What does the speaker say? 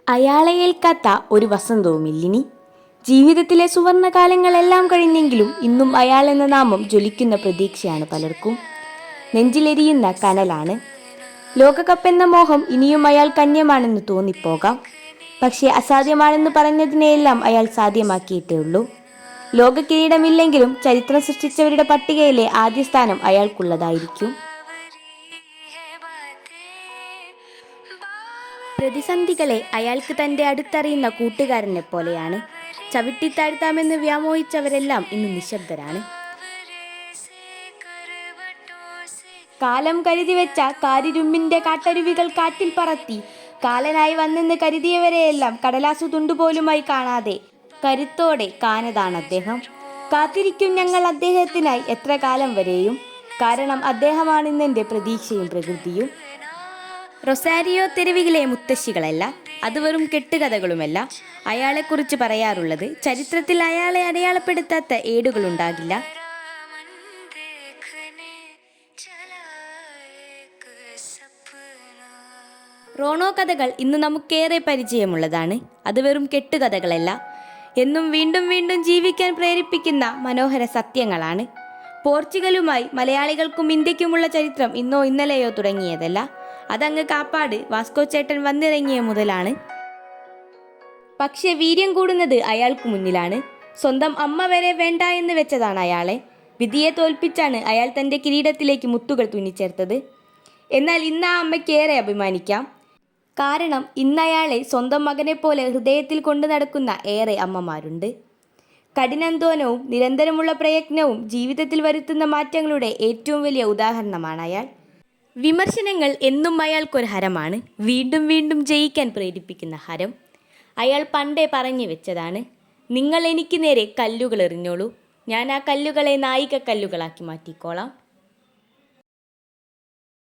അയാളെ ഏൽക്കാത്ത ഒരു വസന്തവുമില്ലിനി. ജീവിതത്തിലെ സുവർണകാലങ്ങളെല്ലാം കഴിഞ്ഞെങ്കിലും ഇന്നും അയാൾ എന്ന നാമം ജ്വലിക്കുന്ന പ്രതീക്ഷയാണ് പലർക്കും. നെഞ്ചിലെരിയുന്ന കനലാണ്. ലോകകപ്പ് എന്ന മോഹം ഇനിയും അയാൾ കന്യമാണെന്ന് തോന്നിപ്പോകാം. പക്ഷേ അസാധ്യമാണെന്ന് പറഞ്ഞതിനെയെല്ലാം അയാൾ സാധ്യമാക്കിയിട്ടേ ഉള്ളൂ. ലോക കിരീടമില്ലെങ്കിലും ചരിത്രം സൃഷ്ടിച്ചവരുടെ പട്ടികയിലെ ആദ്യ സ്ഥാനം അയാൾക്കുള്ളതായിരിക്കും. പ്രതിസന്ധികളെ അയാൾക്ക് തൻ്റെ അടുത്തറിയുന്ന കൂട്ടുകാരനെ പോലെയാണ്. ചവിട്ടിത്താഴ്ത്താമെന്ന് വ്യാമോഹിച്ചവരെല്ലാം ഇന്ന് നിശബ്ദരാണ്. കാലം കരുതി വെച്ച കാരിരുമ്പിൻ്റെ കാട്ടരുവികൾ കാറ്റിൽ പറത്തി കാലനായി വന്നെന്ന് കരുതിയവരെയെല്ലാം കടലാസു തുണ്ടുപോലുമായി കാണാതെ കരുത്തോടെ കാനതാണ് അദ്ദേഹം. കാത്തിരിക്കും ഞങ്ങൾ അദ്ദേഹത്തിനായി എത്ര കാലം വരെയും. കാരണം അദ്ദേഹമാണിന്നെൻ്റെ പ്രതീക്ഷയും പ്രകൃതിയും. റൊസാരിയോ തെരുവിലെ മുത്തശ്ശികളല്ല, അത് വെറും കെട്ടുകഥകളുമല്ല. അയാളെക്കുറിച്ച് പറയാറുള്ളത് ചരിത്രത്തിൽ അയാളെ അടയാളപ്പെടുത്താത്ത ഏടുകളുണ്ടാകില്ല. റോണോ കഥകൾ ഇന്ന് നമുക്കേറെ പരിചയമുള്ളതാണ്. അത് വെറും കെട്ടുകഥകളല്ല, എന്നും വീണ്ടും വീണ്ടും ജീവിക്കാൻ പ്രേരിപ്പിക്കുന്ന മനോഹര സത്യങ്ങളാണ്. പോർച്ചുഗലുമായി മലയാളികൾക്കും ഇന്ത്യക്കുമുള്ള ചരിത്രം ഇന്നോ ഇന്നലെയോ തുടങ്ങിയതല്ല. അതങ്ങ് കാപ്പാട് വാസ്കോ ചേട്ടൻ വന്നിറങ്ങിയ മുതലാണ്. പക്ഷെ വീര്യം കൂടുന്നത് അയാൾക്ക് മുന്നിലാണ്. സ്വന്തം അമ്മ വരെ വേണ്ട എന്ന് വെച്ചതാണ് അയാളെ. വിധിയെ തോൽപ്പിച്ചാണ് അയാൾ തൻ്റെ കിരീടത്തിലേക്ക് മുത്തുകൾ തുന്നിച്ചേർത്തത്. എന്നാൽ ഇന്ന് ആ അമ്മയ്ക്ക് ഏറെ അഭിമാനിക്കാം. കാരണം ഇന്നയാളെ സ്വന്തം മകനെ പോലെ ഹൃദയത്തിൽ കൊണ്ടു നടക്കുന്ന ഏറെ അമ്മമാരുണ്ട്. കഠിനാധ്വാനവും നിരന്തരമുള്ള പ്രയത്നവും ജീവിതത്തിൽ വരുത്തുന്ന മാറ്റങ്ങളുടെ ഏറ്റവും വലിയ ഉദാഹരണമാണ് അയാൾ. വിമർശനങ്ങൾ എന്നും അയാൾക്കൊരു ഹരമാണ്, വീണ്ടും വീണ്ടും ജയിക്കാൻ പ്രേരിപ്പിക്കുന്ന ഹരം. അയാൾ പണ്ടേ പറഞ്ഞു വെച്ചതാണ്, നിങ്ങൾ എനിക്ക് നേരെ കല്ലുകൾ എറിഞ്ഞോളൂ, ഞാൻ ആ കല്ലുകളെ നായിക കല്ലുകളാക്കി മാറ്റിക്കോളാം.